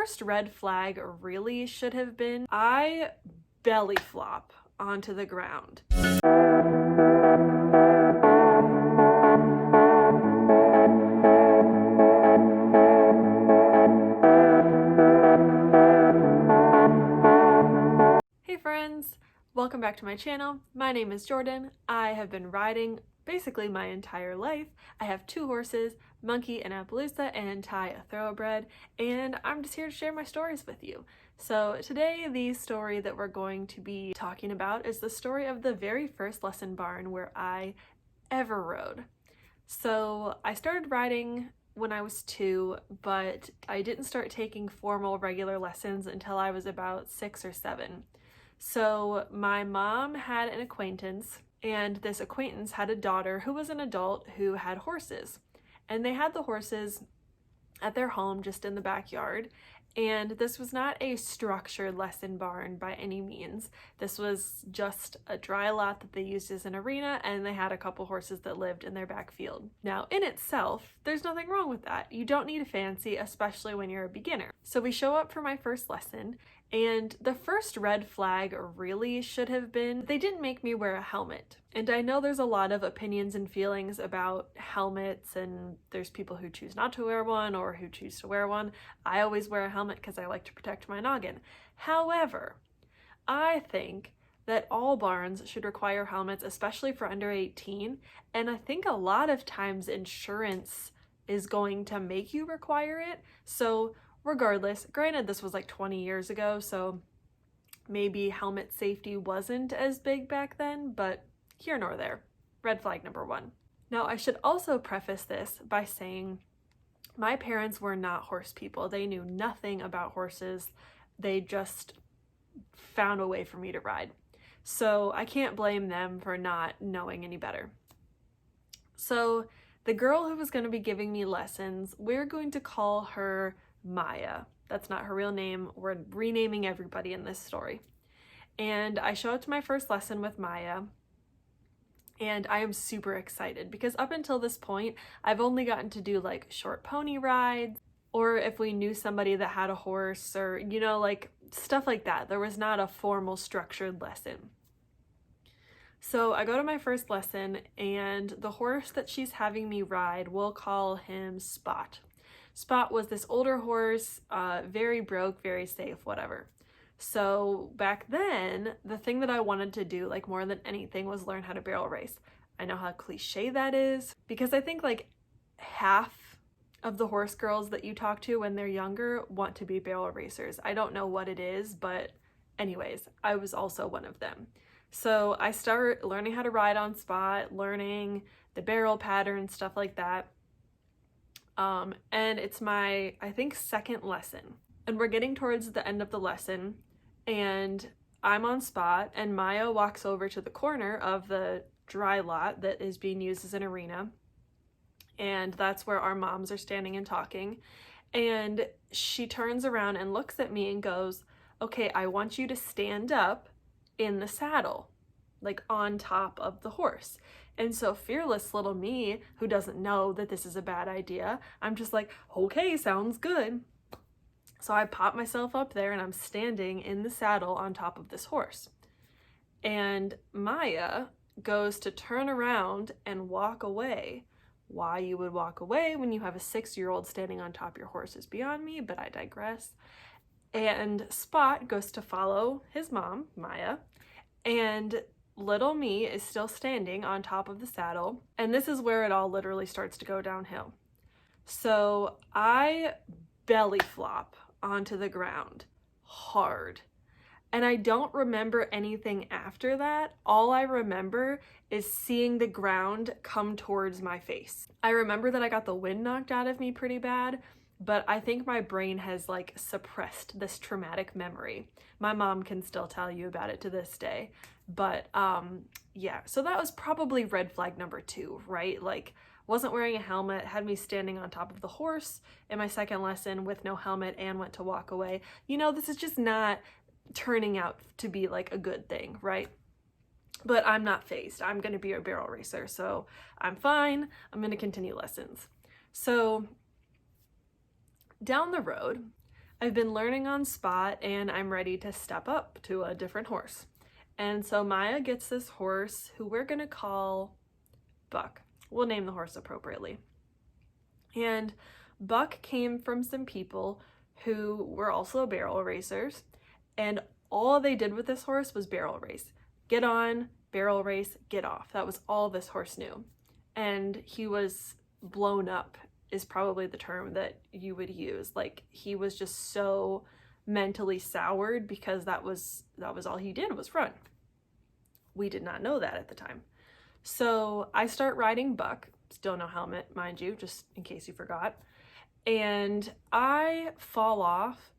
first red flag really should have been I belly flop onto the ground. Hey friends, welcome back to my channel. My name is Jordan. I have been riding basically my entire life. I have 2 horses, Monkey and Appaloosa, and Ty, a thoroughbred, and I'm just here to share my stories with you. So today the story that we're going to be talking about is the story of the very first lesson barn where I ever rode. So I started riding when I was 2, but I didn't start taking formal regular lessons until I was about 6 or 7. So my mom had an acquaintance, and this acquaintance had a daughter who was an adult who had horses. And they had the horses at their home just in the backyard. And this was not a structured lesson barn by any means. This was just a dry lot that they used as an arena, and they had a couple horses that lived in their backfield. Now, in itself, there's nothing wrong with that. You don't need a fancy, especially when you're a beginner. So we show up for my first lesson, and the first red flag really should have been they didn't make me wear a helmet. And I know there's a lot of opinions and feelings about helmets, and there's people who choose not to wear one or who choose to wear one. I always wear a helmet because I like to protect my noggin. However, I think that all barns should require helmets, especially for under 18. And I think a lot of times insurance is going to make you require it. So regardless, granted this was like 20 years ago, so maybe helmet safety wasn't as big back then, but here nor there. Red flag number 1. Now, I should also preface this by saying my parents were not horse people. They knew nothing about horses. They just found a way for me to ride. So I can't blame them for not knowing any better. So the girl who was going to be giving me lessons, we're going to call her Maya. That's not her real name. We're renaming everybody in this story. And I show up to my first lesson with Maya, and I am super excited because up until this point, I've only gotten to do like short pony rides, or if we knew somebody that had a horse, or, you know, like stuff like that. There was not a formal structured lesson. So I go to my first lesson, and the horse that she's having me ride, we'll call him Spot. Spot was this older horse, very broke, very safe, whatever. So back then, the thing that I wanted to do, like more than anything, was learn how to barrel race. I know how cliche that is, because I think like half of the horse girls that you talk to when they're younger want to be barrel racers. I don't know what it is, but anyways, I was also one of them. So I start learning how to ride on Spot, learning the barrel pattern, stuff like that. And it's my, I think, second lesson. And we're getting towards the end of the lesson, and I'm on Spot, and Maya walks over to the corner of the dry lot that is being used as an arena. And that's where our moms are standing and talking. And she turns around and looks at me and goes, "Okay, I want you to stand up in the saddle, like on top of the horse." And so fearless little me, who doesn't know that this is a bad idea, I'm just like, okay, sounds good. So I pop myself up there, and I'm standing in the saddle on top of this horse. And Maya goes to turn around and walk away. Why you would walk away when you have a 6-year-old standing on top of your horse is beyond me, but I digress. And Spot goes to follow his mom, Maya, and little me is still standing on top of the saddle, and this is where it all literally starts to go downhill. So I belly flop onto the ground hard, and I don't remember anything after that. All I remember is seeing the ground come towards my face. I remember that I got the wind knocked out of me pretty bad, but I think my brain has like suppressed this traumatic memory. My mom can still tell you about it to this day. But yeah, so that was probably red flag number 2, right? Like, wasn't wearing a helmet, had me standing on top of the horse in my second lesson with no helmet, and went to walk away. You know, this is just not turning out to be like a good thing, right? But I'm not phased. I'm going to be a barrel racer, so I'm fine. I'm going to continue lessons. So down the road, I've been learning on spot and I'm ready to step up to a different horse. And so Maya gets this horse who we're gonna call Buck. We'll name the horse appropriately. And Buck came from some people who were also barrel racers, and all they did with this horse was barrel race. Get on, barrel race, get off. That was all this horse knew. And he was blown up is probably the term that you would use. Like, he was just so mentally soured because that was all he did was run. We did not know that at the time. So I start riding Buck, still no helmet, mind you, just in case you forgot. And I fall off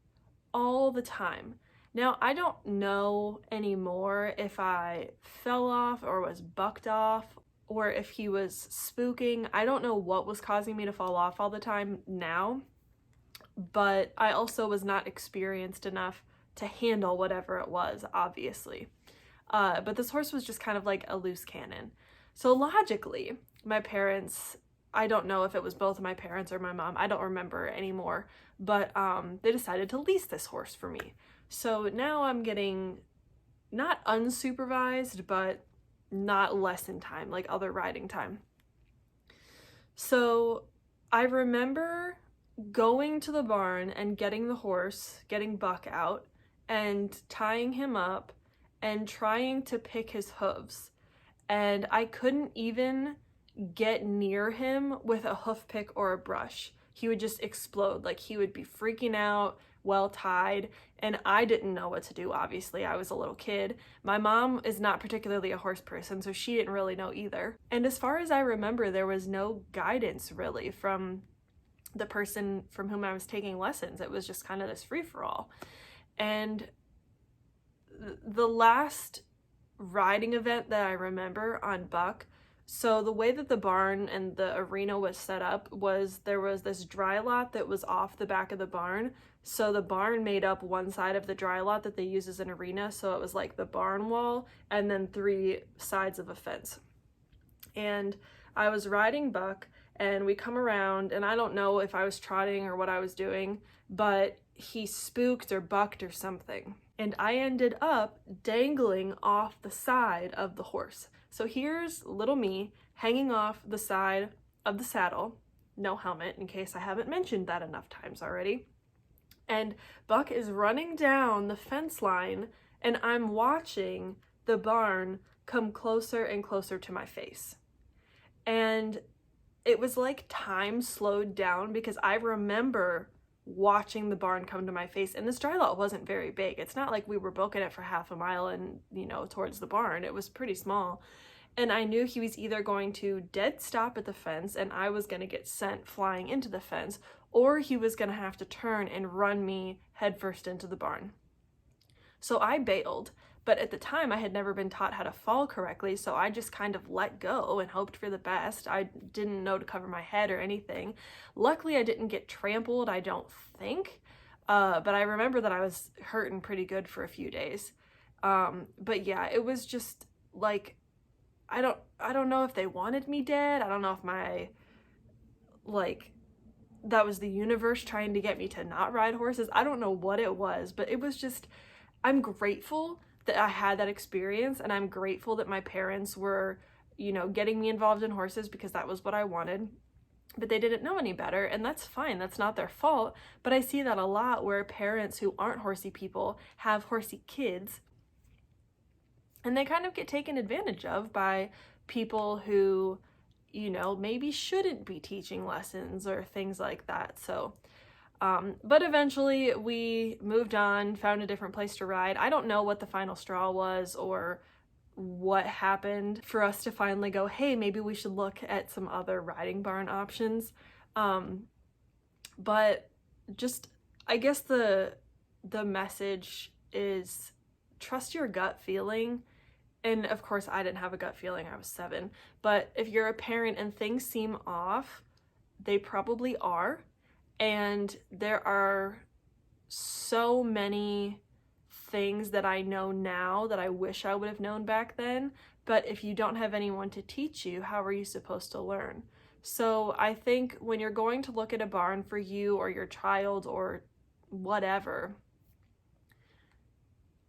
all the time. Now, I don't know anymore if I fell off or was bucked off or if he was spooking. I don't know what was causing me to fall off all the time now, but I also was not experienced enough to handle whatever it was, obviously. But this horse was just kind of like a loose cannon. So logically, my parents, I don't know if it was both my parents or my mom, I don't remember anymore, but they decided to lease this horse for me. So now I'm getting not unsupervised, but not lesson time, like other riding time. So I remember going to the barn and getting the horse, getting Buck out and tying him up and trying to pick his hooves. And I couldn't even get near him with a hoof pick or a brush. He would just explode. Like, he would be freaking out, well tied, and I didn't know what to do. Obviously, I was a little kid. My mom is not particularly a horse person, so she didn't really know either. And as far as I remember, there was no guidance really from the person from whom I was taking lessons. It was just kind of this free-for-all. And the last riding event that I remember on Buck, so the way that the barn and the arena was set up was there was this dry lot that was off the back of the barn. So the barn made up one side of the dry lot that they use as an arena. So it was like the barn wall and then 3 sides of a fence. And I was riding Buck and we come around, and I don't know if I was trotting or what I was doing, but he spooked or bucked or something. And I ended up dangling off the side of the horse. So here's little me hanging off the side of the saddle, no helmet, in case I haven't mentioned that enough times already. And Buck is running down the fence line, and I'm watching the barn come closer and closer to my face. And it was like time slowed down because I remember watching the barn come to my face, and this dry lot wasn't very big. It's not like we were booking it for half a mile and, towards the barn. It was pretty small. And I knew he was either going to dead stop at the fence and I was going to get sent flying into the fence, or he was going to have to turn and run me headfirst into the barn. So I bailed, but at the time I had never been taught how to fall correctly, so I just kind of let go and hoped for the best. I didn't know to cover my head or anything. Luckily, I didn't get trampled, I don't think, but I remember that I was hurting pretty good for a few days. But yeah, it was just like, I don't know if they wanted me dead. I don't know if that was the universe trying to get me to not ride horses. I don't know what it was, but it was just, I'm grateful that I had that experience, and I'm grateful that my parents were, getting me involved in horses because that was what I wanted. But they didn't know any better, and that's fine. That's not their fault. But I see that a lot where parents who aren't horsey people have horsey kids, and they kind of get taken advantage of by people who, maybe shouldn't be teaching lessons or things like that. So, but eventually we moved on, found a different place to ride. I don't know what the final straw was or what happened for us to finally go, hey, maybe we should look at some other riding barn options. But just, I guess the message is trust your gut feeling. And of course, I didn't have a gut feeling. I was 7. But if you're a parent and things seem off, they probably are. And there are so many things that I know now that I wish I would have known back then. But if you don't have anyone to teach you, how are you supposed to learn? So I think when you're going to look at a barn for you or your child or whatever.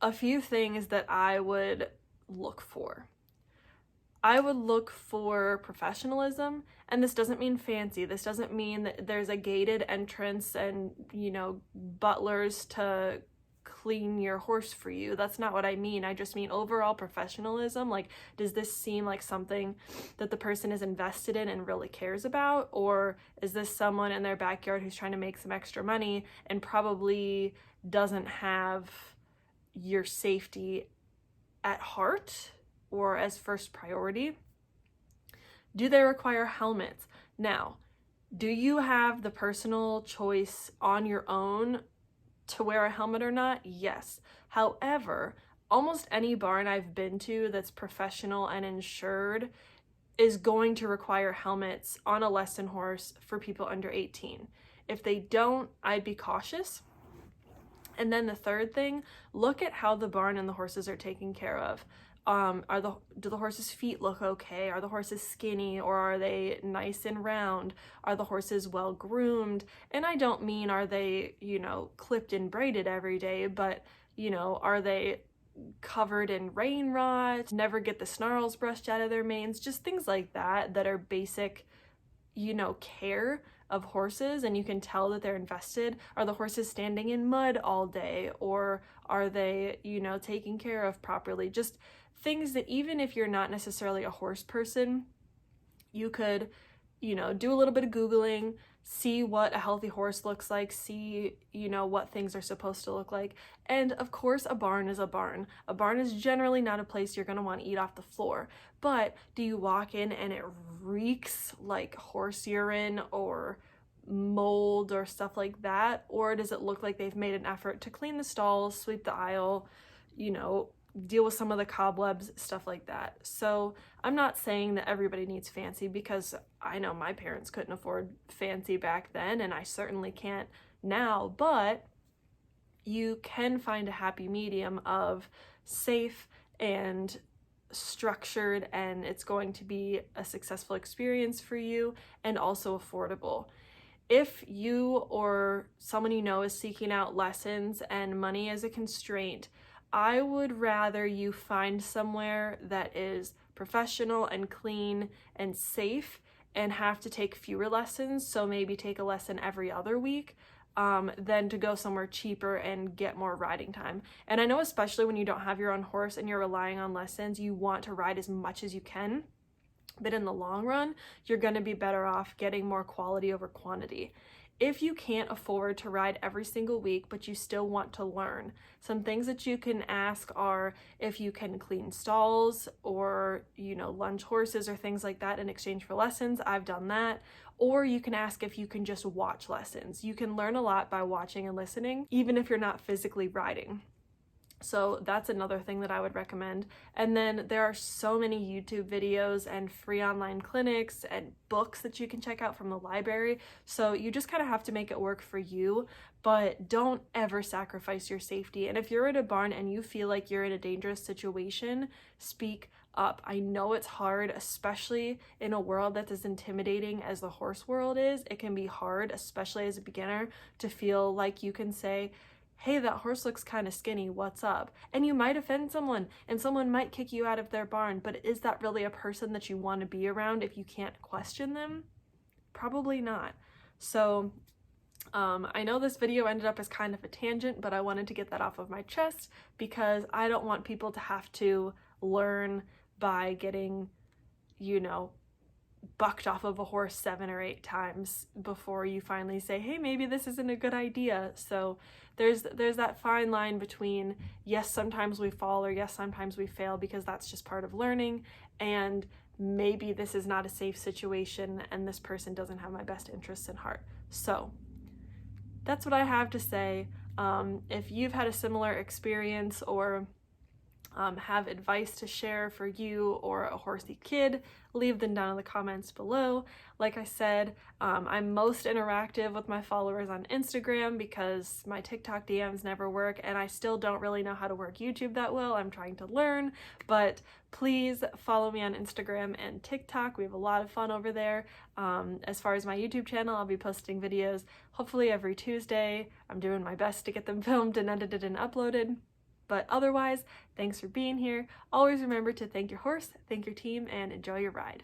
A few things that I would look for. I would look for professionalism, and this doesn't mean fancy. This doesn't mean that there's a gated entrance and, butlers to clean your horse for you. That's not what I mean. I just mean overall professionalism. Like, does this seem like something that the person is invested in and really cares about? Or is this someone in their backyard who's trying to make some extra money and probably doesn't have your safety at heart or as first priority? Do they require helmets? Now, do you have the personal choice on your own to wear a helmet or not? Yes. However, almost any barn I've been to that's professional and insured is going to require helmets on a lesson horse for people under 18. If they don't, I'd be cautious. And then the third thing, look at how the barn and the horses are taken care of. Do the horses' feet look okay? Are the horses skinny, or are they nice and round? Are the horses well groomed? And I don't mean are they, clipped and braided every day, but, are they covered in rain rot? Never get the snarls brushed out of their manes? Just things like that are basic, care of horses, and you can tell that they're invested. Are the horses standing in mud all day, or are they, taken care of properly? Just things that even if you're not necessarily a horse person, you could, do a little bit of Googling, see what a healthy horse looks like, see, what things are supposed to look like. And of course, a barn is a barn. A barn is generally not a place you're going to want to eat off the floor. But do you walk in and it reeks like horse urine or mold or stuff like that? Or does it look like they've made an effort to clean the stalls, sweep the aisle, deal with some of the cobwebs, stuff like that? So I'm not saying that everybody needs fancy, because I know my parents couldn't afford fancy back then, and I certainly can't now, but you can find a happy medium of safe and structured, and it's going to be a successful experience for you and also affordable. If you or someone you know is seeking out lessons and money as a constraint, I would rather you find somewhere that is professional and clean and safe and have to take fewer lessons, so maybe take a lesson every other week, than to go somewhere cheaper and get more riding time. And I know especially when you don't have your own horse and you're relying on lessons, you want to ride as much as you can, but in the long run, you're going to be better off getting more quality over quantity. If you can't afford to ride every single week, but you still want to learn, some things that you can ask are if you can clean stalls or, lunge horses or things like that in exchange for lessons. I've done that. Or you can ask if you can just watch lessons. You can learn a lot by watching and listening, even if you're not physically riding. So that's another thing that I would recommend. And then there are so many YouTube videos and free online clinics and books that you can check out from the library. So you just kind of have to make it work for you, but don't ever sacrifice your safety. And if you're at a barn and you feel like you're in a dangerous situation, speak up. I know it's hard, especially in a world that's as intimidating as the horse world is. It can be hard, especially as a beginner, to feel like you can say, hey, that horse looks kind of skinny, what's up? And you might offend someone, and someone might kick you out of their barn, but is that really a person that you want to be around if you can't question them? Probably not. So I know this video ended up as kind of a tangent, but I wanted to get that off of my chest because I don't want people to have to learn by getting, bucked off of a horse 7 or 8 times before you finally say, hey, maybe this isn't a good idea. So there's that fine line between, yes, sometimes we fall, or yes, sometimes we fail, because that's just part of learning, and maybe this is not a safe situation and this person doesn't have my best interests in heart. So that's what I have to say. If you've had a similar experience, or have advice to share for you or a horsey kid, leave them down in the comments below. Like I said, I'm most interactive with my followers on Instagram because my TikTok DMs never work, and I still don't really know how to work YouTube that well. I'm trying to learn, but please follow me on Instagram and TikTok. We have a lot of fun over there. As far as my YouTube channel, I'll be posting videos hopefully every Tuesday. I'm doing my best to get them filmed and edited and uploaded. But otherwise, thanks for being here. Always remember to thank your horse, thank your team, and enjoy your ride.